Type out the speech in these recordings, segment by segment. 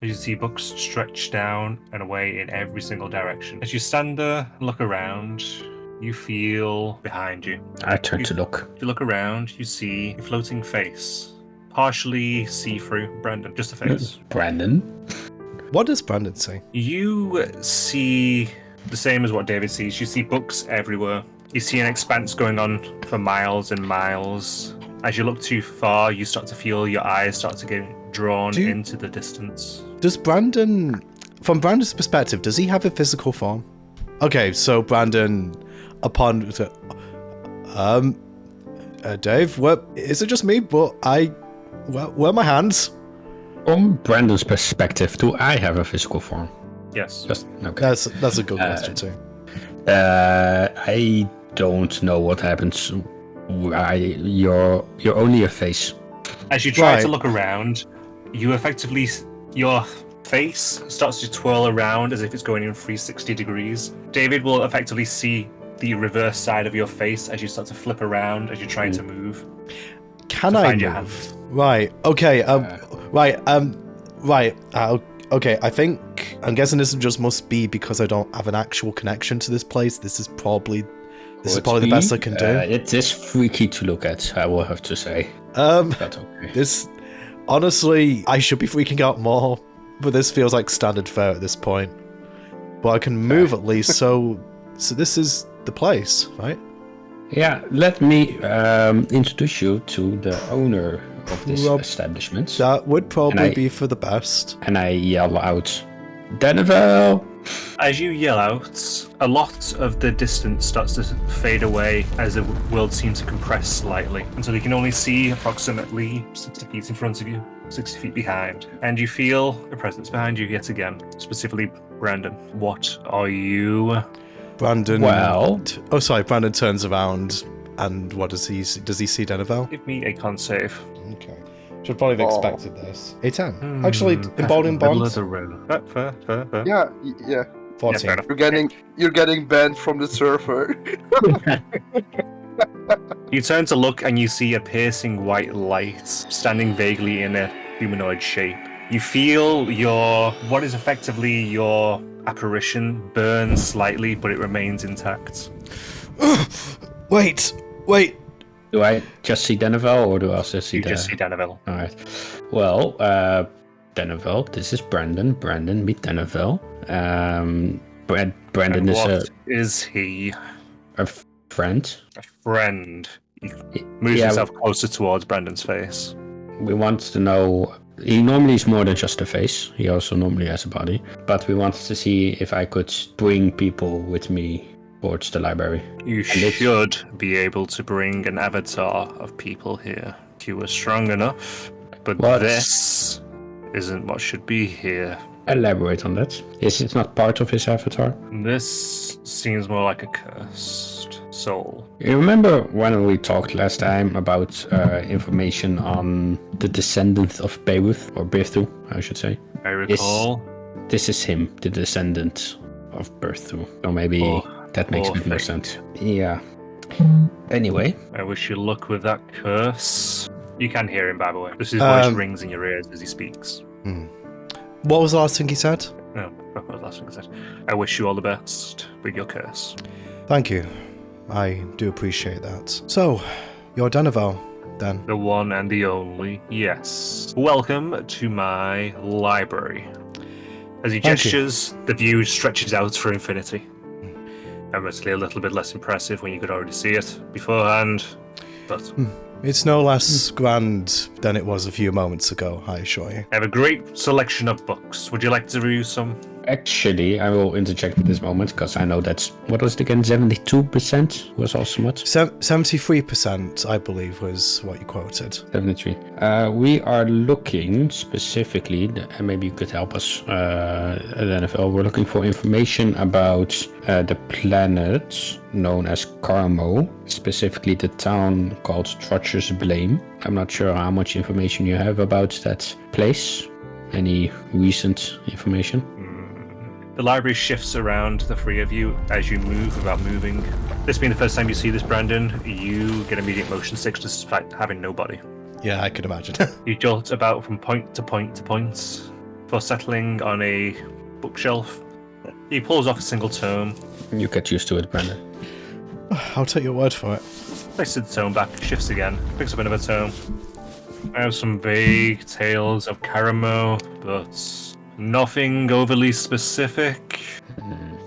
As you see books stretched down and away in every single direction. As you stand there and look around, you feel behind you. I turn to look. You look around, you see a floating face. Partially see-through. Brandon, just a face. Brandon? What does Brandon say? You see the same as what David sees. You see books everywhere. You see an expanse going on for miles and miles. As you look too far, you start to feel your eyes start to get drawn into the distance. Does Brandon, from Brandon's perspective, does he have a physical form? Okay, so Brandon, upon... Dave, what, is it just me? But where are my hands? From Brandon's perspective, do I have a physical form? Yes. Okay. That's a good question too. I don't know what happens. You're only a face. As you try to look around, you effectively, your face starts to twirl around as if it's going in 360 degrees. David will effectively see the reverse side of your face as you start to flip around as you're trying to move. Can I move? Right. Okay. Okay. I think I'm guessing this just must be because I don't have an actual connection to this place. This is probably the best I can do. It is freaky to look at, I will have to say. But okay. This, honestly, I should be freaking out more, but this feels like standard fare at this point. But I can move at least, so this is the place, right? Yeah, let me introduce you to the owner of this establishment. That would probably be for the best. And I yell out, Danivel! As you yell out, a lot of the distance starts to fade away as the world seems to compress slightly until you can only see approximately 60 feet in front of you, 60 feet behind. And you feel a presence behind you yet again, specifically Brandon. What are you? Brandon. Well. Brandon turns around, and what does he see? Does he see Danivel? Give me a con save. Okay. Should probably have expected this. A 10. Actually, emboldened bonds. Fair. Yeah. 14. You're getting banned from the server. You turn to look and you see a piercing white light standing vaguely in a humanoid shape. You feel what is effectively your apparition burn slightly, but it remains intact. Wait. Do I just see Danivel, or do I also see just see Danivel. Alright. Well, Danivel, this is Brandon. Brandon, meet Danivel. Brandon and is what is he? A friend. A friend. He moves himself closer towards Brandon's face. We want to know... He normally is more than just a face. He also normally has a body. But we wanted to see if I could bring people with me towards the library. You should be able to bring an avatar of people here. If you were strong enough. But this isn't what should be here. Elaborate on that. Is it not part of his avatar? This seems more like a cursed soul. You remember when we talked last time about information on the descendant of Beowulf, or Berthu, I should say? I recall. This is him, the descendant of Berthu. So maybe that makes a bit more sense. Yeah. Anyway. I wish you luck with that curse. You can hear him, by the way. His voice rings in your ears as he speaks. What was the last thing he said? No, what was the last thing he said? I wish you all the best with your curse. Thank you. I do appreciate that. So, you're Danivel, then? The one and the only, yes. Welcome to my library. As he gestures, the view stretches out for infinity. Obviously a little bit less impressive when you could already see it beforehand, but... It's no less grand than it was a few moments ago, I assure you. I have a great selection of books. Would you like to review some? Actually, I will interject at this moment, because I know that's, what was it again, 72% was also what? 73%, I believe, was what you quoted. 73. We are looking specifically, and maybe you could help us at NFL, we're looking for information about the planet known as Carmo, specifically the town called Trotcher's Blame. I'm not sure how much information you have about that place. Any recent information? The library shifts around the three of you as you move without moving. This being the first time you see this, Brandon, you get immediate motion sickness despite having no body. Yeah, I could imagine. You jolt about from point to point to point. for settling on a bookshelf. He pulls off a single tome, You get used to it, Brandon. I'll take your word for it. places the tome back, shifts again, picks up another tome. I have some vague tales of Karamo, but nothing overly specific.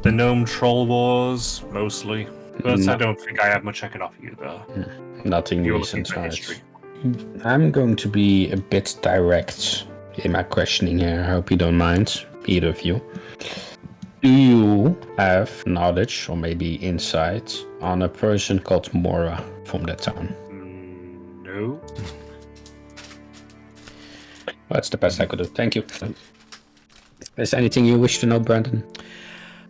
The Gnome Troll Wars, mostly. But I don't think I have much I can offer you, though. Nothing You're looking recent, for right? history. I'm going to be a bit direct in my questioning here. I hope you don't mind, either of you. Do you have knowledge or maybe insight on a person called Mora from that town? No. That's the best I could do. Thank you. Is there anything you wish to know, Brandon?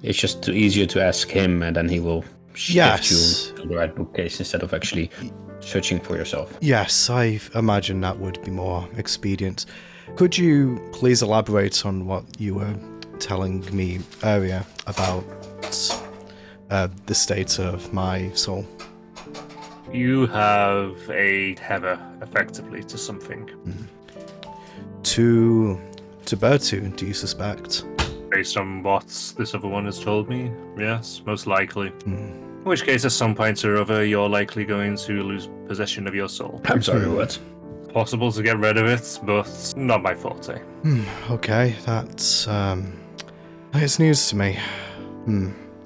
It's just too easier to ask him, and then he will shift Yes. you to the right bookcase instead of actually searching for yourself. Yes, I imagine that would be more expedient. Could you please elaborate on what you were telling me earlier about the state of my soul? You have a tether, effectively, to something. To Bertu, do you suspect? Based on what this other one has told me, yes, most likely. Hmm. In which case, at some point or other, you're likely going to lose possession of your soul. I'm sorry, what? Possible to get rid of it, but not my forte. Okay, that's it's news to me.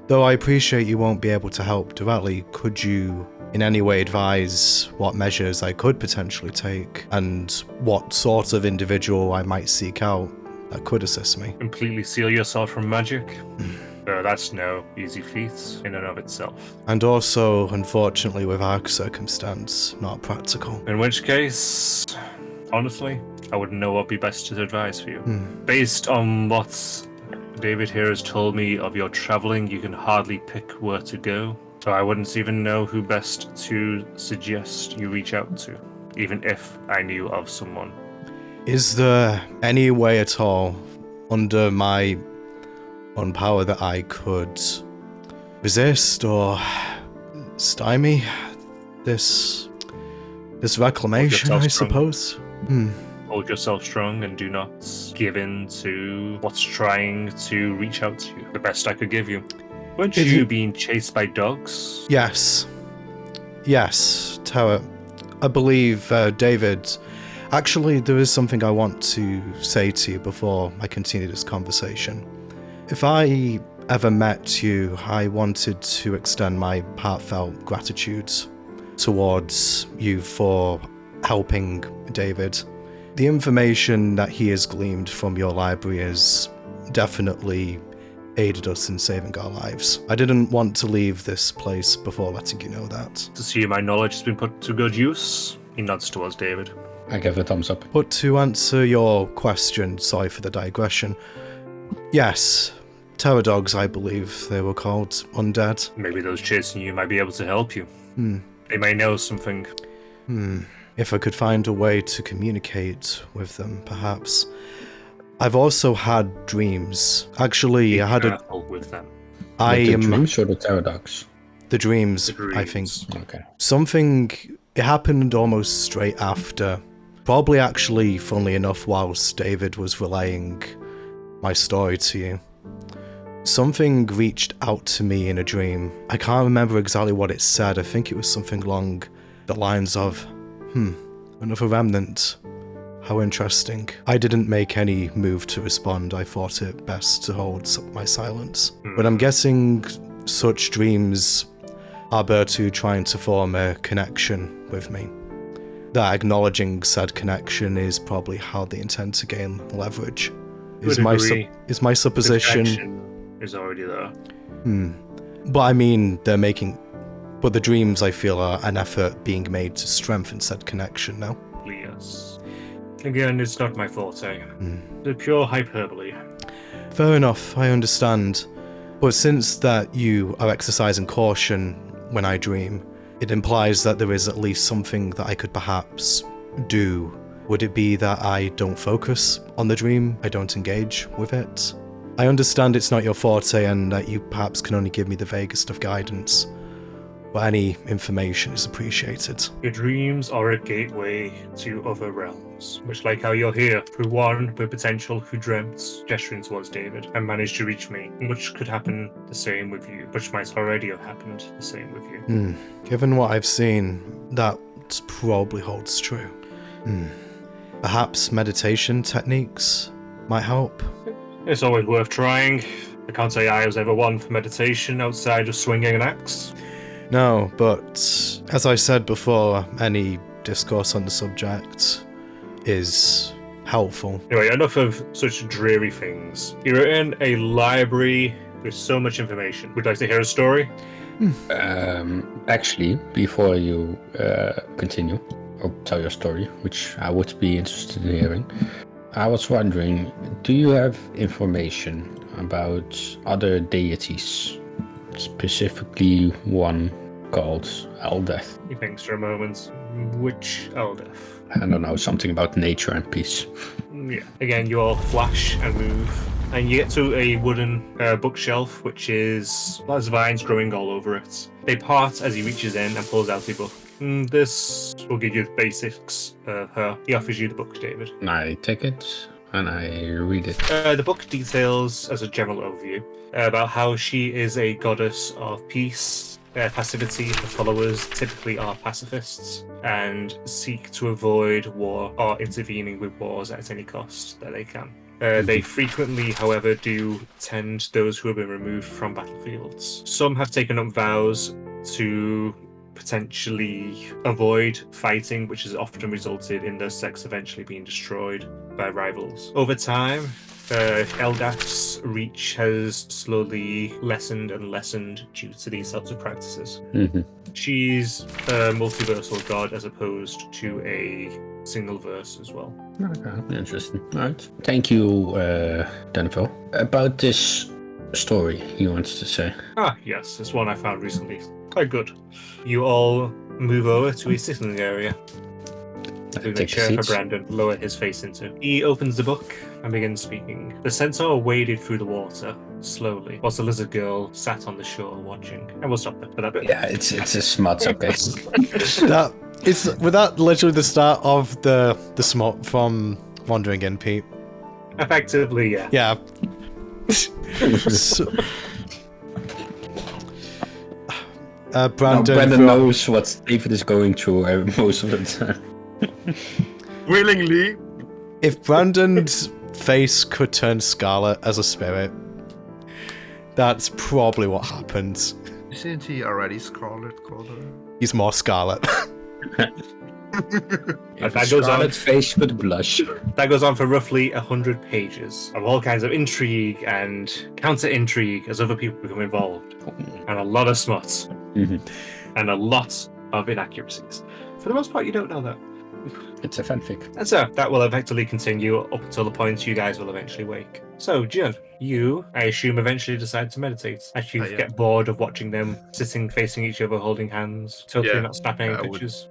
Though I appreciate you won't be able to help directly, could you in any way advise what measures I could potentially take and what sort of individual I might seek out that could assist me? Completely seal yourself from magic? That's no easy feat in and of itself. And also, unfortunately, with our circumstance, not practical. In which case, honestly, I wouldn't know what would be best to advise for you. Based on what David here has told me of your traveling, you can hardly pick where to go. So I wouldn't even know who best to suggest you reach out to, even if I knew of someone. Is there any way at all, under my own power, that I could resist or stymie this reclamation, yourself I strong. suppose? Hold yourself strong and do not give in to what's trying to reach out to you. The best I could give you. Weren't Is you it- being chased by dogs? Yes, Tower. I believe, David. Actually, there is something I want to say to you before I continue this conversation. If I ever met you, I wanted to extend my heartfelt gratitude towards you for helping David. The information that he has gleaned from your library has definitely aided us in saving our lives. I didn't want to leave this place before letting you know that. To see my knowledge has been put to good use? He nods towards David. I give a thumbs up. But to answer your question, sorry for the digression, yes, terror dogs, I believe they were called, undead. Maybe those chasing you might be able to help you. They may know something. If I could find a way to communicate with them, perhaps. I've also had dreams. Actually, I had a... Careful with them. I With the am... dreams or the pterodox? The dreams, The I think. dreams. Okay. Something... It happened almost straight after. Probably actually, funnily enough, whilst David was relaying my story to you. Something reached out to me in a dream. I can't remember exactly what it said. I think it was something along the lines of, another remnant. How interesting. I didn't make any move to respond. I thought it best to hold my silence. But I'm guessing such dreams are Bertu trying to form a connection with me. That acknowledging said connection is probably how they intend to gain leverage. Is my supposition... The connection is already there. But I mean, they're making... But the dreams, I feel, are an effort being made to strengthen said connection, no? Yes. Again, it's not my forte. The pure hyperbole. Fair enough, I understand. But since that you are exercising caution when I dream, it implies that there is at least something that I could perhaps do. Would it be that I don't focus on the dream, I don't engage with it? I understand it's not your forte and that you perhaps can only give me the vaguest of guidance. but any information is appreciated. Your dreams are a gateway to other realms, much like how you're here through one with potential who dreamt, gesturing towards David, and managed to reach me. Much could happen the same with you, which might already have happened the same with you. Given what I've seen, that probably holds true. Perhaps meditation techniques might help? It's always worth trying. I can't say I was ever one for meditation outside of swinging an axe. No, but as I said before, any discourse on the subject is helpful. Anyway, enough of such dreary things. You're in a library with so much information. Would you like to hear a story? Actually, before you continue or tell your story, which I would be interested in hearing, I was wondering, do you have information about other deities, specifically one called Eldeth? He thinks for a moment. Which Eldeth? I don't know, something about nature and peace. Yeah. Again, you all flash and move. And you get to a wooden bookshelf, which has vines growing all over it. They part as he reaches in and pulls out a book. This will give you the basics of her. He offers you the book, David. I take it and I read it. The book details, as a general overview, about how she is a goddess of peace, passivity. Her followers typically are pacifists and seek to avoid war or intervening with wars at any cost that they can. They frequently, however, do tend those who have been removed from battlefields. Some have taken up vows to potentially avoid fighting, which has often resulted in their sects eventually being destroyed by rivals. Over time, Eldeth's reach has slowly lessened and lessened due to these sorts of practices. She's a multiversal god as opposed to a single verse as well. Okay, interesting. All right. Thank you, Denville. About this story you wanted to say. Yes, it's one I found recently. Quite good. You all move over to a sitting area. Doing a Take chair for seats. Brandon, lower his face into. He opens the book and begins speaking. The centaur waded through the water slowly, whilst the lizard girl sat on the shore watching. And we'll stop there for that bit. Yeah, it's a smut, okay. Was that literally the start of the smut from Wandering In, Pete? Effectively, yeah. Yeah. So, Brandon Brandon knows what David is going through most of the time. Willingly. If Brandon's face could turn scarlet as a spirit, that's probably what happened. Isn't he already scarlet color? He's more scarlet. If that a goes on. scarlet face would blush. That goes on for roughly 100 pages of all kinds of intrigue and counter-intrigue as other people become involved. And a lot of smut. And a lot of inaccuracies. For the most part, you don't know that. It's a fanfic. And so, that will effectively continue up until the point you guys will eventually wake. So, Jun, you, I assume, eventually decide to meditate as you get bored of watching them sitting facing each other holding hands, totally not snapping any pictures.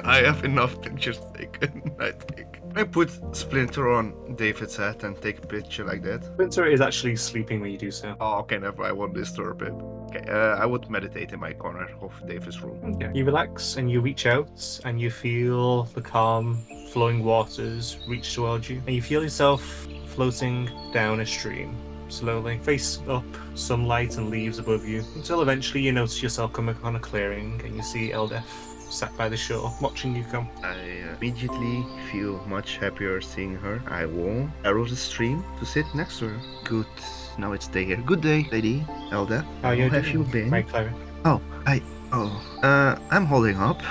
I have enough pictures taken, I think. I put Splinter on David's head and take a picture like that. Splinter is actually sleeping when you do so. Oh, okay, never. I won't disturb it. Okay, I would meditate in my corner of David's room. Okay. You relax and you reach out and you feel the calm, flowing waters reach towards you. And you feel yourself floating down a stream, slowly. Face up, sunlight and leaves above you, until eventually you notice yourself coming upon a clearing and you see Eldeth sat by the shore, watching you come. I immediately feel much happier seeing her. I will arrow the stream to sit next to her. Good. Now it's day here. Good day, lady Eldeth. How you have doing, you been? my cleric? I'm holding up.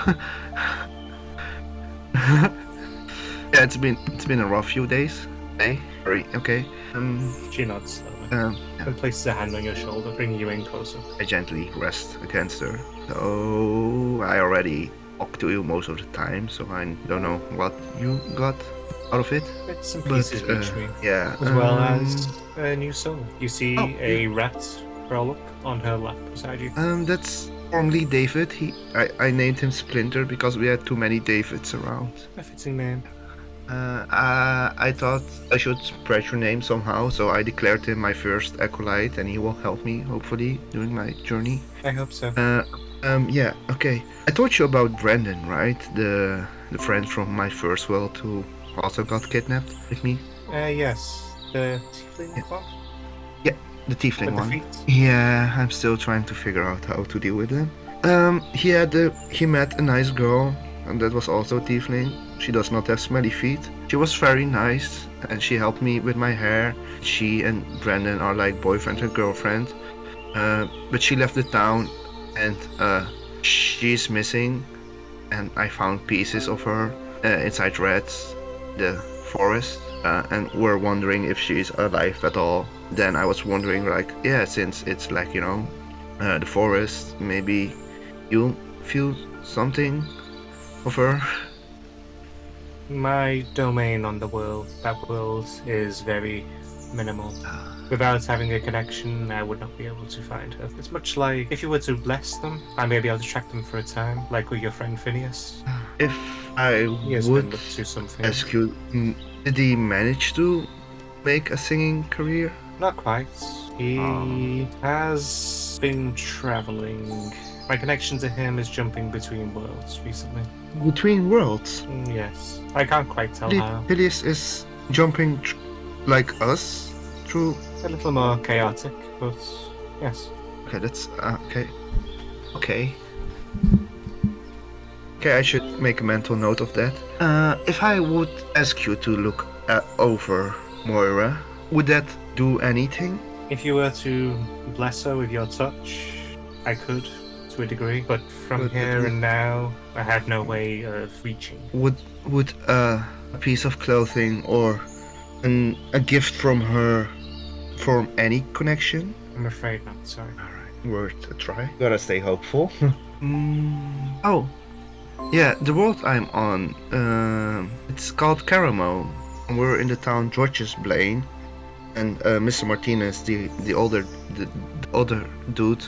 Yeah, it's been a rough few days. Hey, sorry. Okay. She nods slowly. And places a hand on your shoulder, bringing you in closer. I gently rest against her. So I already talk to you most of the time, so I don't know what you got out of it. Bits and pieces reach me. Yeah. As well as a new soul. You see a rat roll up on her lap beside you. That's formerly David. I named him Splinter because we had too many Davids around. A fitting name. I thought I should spread your name somehow, so I declared him my first acolyte, and he will help me, hopefully, during my journey. I hope so. Yeah, okay. I told you about Brandon, right? The friend from my first world who also got kidnapped with me. Yes. The tiefling one? Yeah, the tiefling With the one. feet? Yeah, I'm still trying to figure out how to deal with him. He met a nice girl, and that was also a tiefling. She does not have smelly feet. She was very nice, and she helped me with my hair. She and Brandon are like boyfriend and girlfriend. But she left the town, and she's missing. And I found pieces of her inside rats, the forest, and we're wondering if she's alive at all. Then I was wondering, like, yeah, since it's like, you know, the forest, maybe you feel something of her. My domain on the world, that world, is very minimal. Without having a connection, I would not be able to find her. It's much like if you were to bless them, I may be able to track them for a time, like with your friend Phineas. If I He has would been up to something. ask you, did he manage to make a singing career? Not quite. He has been traveling. My connection to him is jumping between worlds recently. Between worlds? Yes. I can't quite tell how. Phileas is jumping like us through. A little more chaotic, but yes. Okay, that's okay. Okay. Okay, I should make a mental note of that. If I would ask you to look over Moira, would that do anything? If you were to bless her with your touch, I could, to a degree. But from But here would- and now, I have no way of reaching. Would a piece of clothing or a gift from her form any connection? I'm afraid not, sorry. Alright, worth a try. Gotta stay hopeful. Oh, yeah, the world I'm on, it's called Caramo. We're in the town George's Blaine, and Mr. Martinez, the older dude,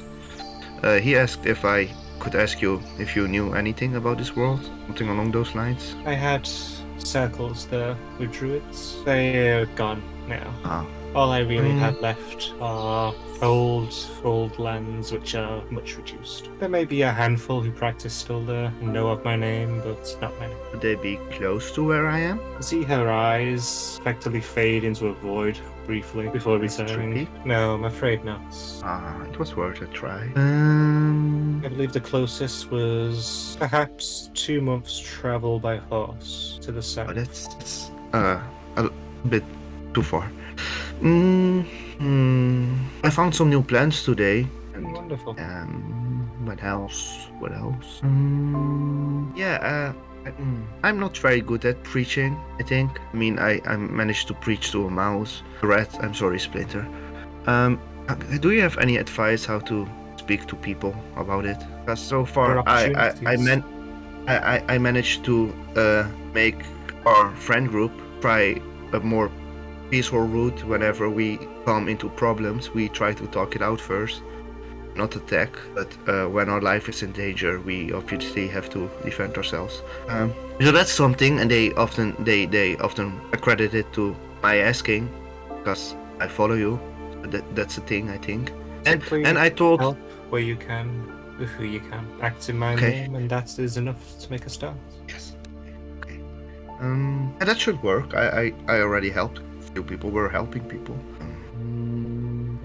he asked if I could ask you if you knew anything about this world, something along those lines. I had circles there with druids. They're gone now. Ah. All I really had left are old lands which are much reduced. There may be a handful who practice still there and know of my name, but not many. Would they be close to where I am? I see her eyes effectively fade into a void briefly before returning. tricky. No, I'm afraid not. It was worth a try. I believe the closest was perhaps 2 months' travel by horse to the south. Oh, that's a bit too far. I found some new plants today. And, Wonderful. what else? What else? I'm not very good at preaching, I think. I mean, I managed to preach to a mouse. A rat, I'm sorry, Splinter. Do you have any advice how to speak to people about it? Because so far, I managed to make our friend group try a more peaceful route. Whenever we come into problems, we try to talk it out first, not attack. But when our life is in danger, we obviously have to defend ourselves. So that's something, and they often accredit it to my asking, because I follow you. That's a thing, I think. Simply And I told. help where you can, with who you can. Act in my Okay. name, and that is enough to make a start. Yes. Okay. And that should work. I already helped. A few people were helping people.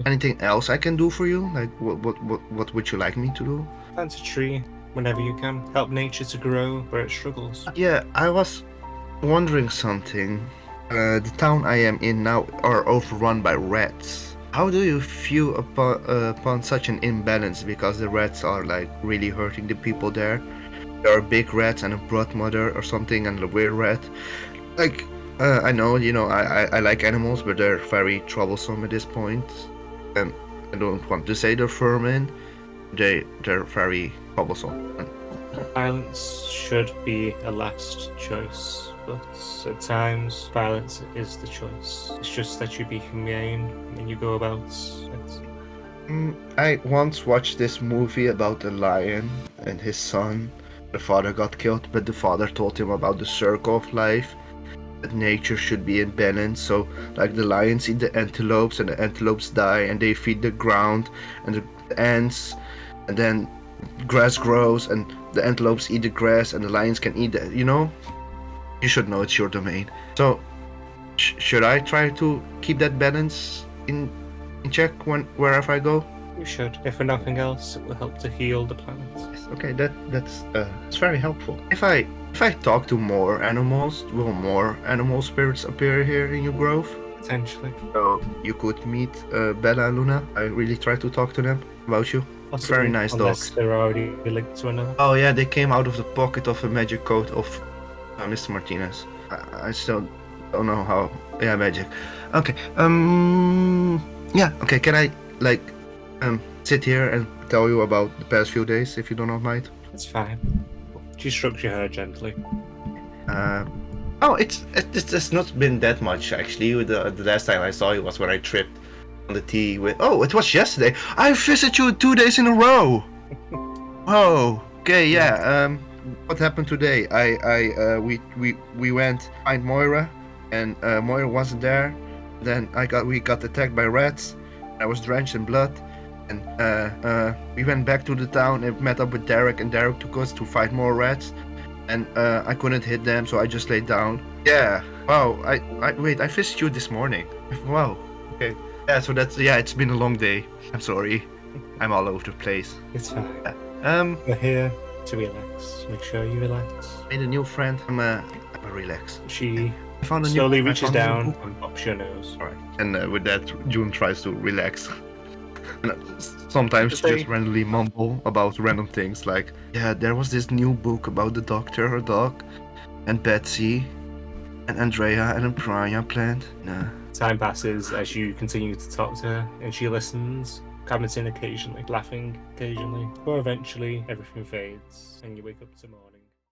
Anything else I can do for you? Like, what would you like me to do? Plant a tree whenever you can. Help nature to grow where it struggles. Yeah, I was wondering something. The town I am in now are overrun by rats. How do you feel upon such an imbalance? Because the rats are like really hurting the people there. There are big rats and a brood mother or something, and a weird rat. Like, I know, I like animals, but they're very troublesome at this point. And I don't want to say they're vermin. They're very troublesome. Violence should be a last choice, but at times, violence is the choice. It's just that you be humane when you go about it. I once watched this movie about a lion and his son. The father got killed, but the father told him about the circle of life. that nature should be in balance. So like the lions eat the antelopes and the antelopes die and they feed the ground and the ants, and then grass grows and the antelopes eat the grass and the lions can eat that, you know? You should know it's your domain. So should I try to keep that balance in check wherever I go? You should. If for nothing else, it will help to heal the planet. Okay, that's very helpful. If I talk to more animals, will more animal spirits appear here in your grove? Potentially. So you could meet Bella and Luna. I really try to talk to them about you. Possibly, Very nice unless dogs. they're already linked to another. Oh yeah, they came out of the pocket of a magic coat of Mr. Martinez. I still don't know how. Yeah, magic. Okay. Yeah. Okay. Can I sit here and tell you about the past few days, if you do not mind? It's fine. She strokes your hair gently. Oh, it's not been that much actually. The last time I saw you was when I tripped on the tee with. Oh, it was yesterday. I visited you 2 days in a row. Oh, okay, yeah. What happened today? We went find Moira, and Moira wasn't there. Then we got attacked by rats. I was drenched in blood, and we went back to the town and met up with Derek, and Derek took us to fight more rats. And I couldn't hit them, so I just laid down. Yeah. Wow. I visited you this morning. Wow. Okay. Yeah. So it's been a long day. I'm sorry. I'm all over the place. It's fine. We're here to relax. Make sure you relax. Made a new friend. I'm a relax. She I found a slowly new, reaches I found a new down book. and pops your nose. Alright. And with that, June tries to relax. And sometimes she just randomly mumble about random things like, yeah, there was this new book about the doctor, her dog, and Betsy, and Andrea, and a piranha plant. Nah. Time passes as you continue to talk to her, and she listens, commenting occasionally, laughing occasionally, or eventually everything fades, and you wake up to morning.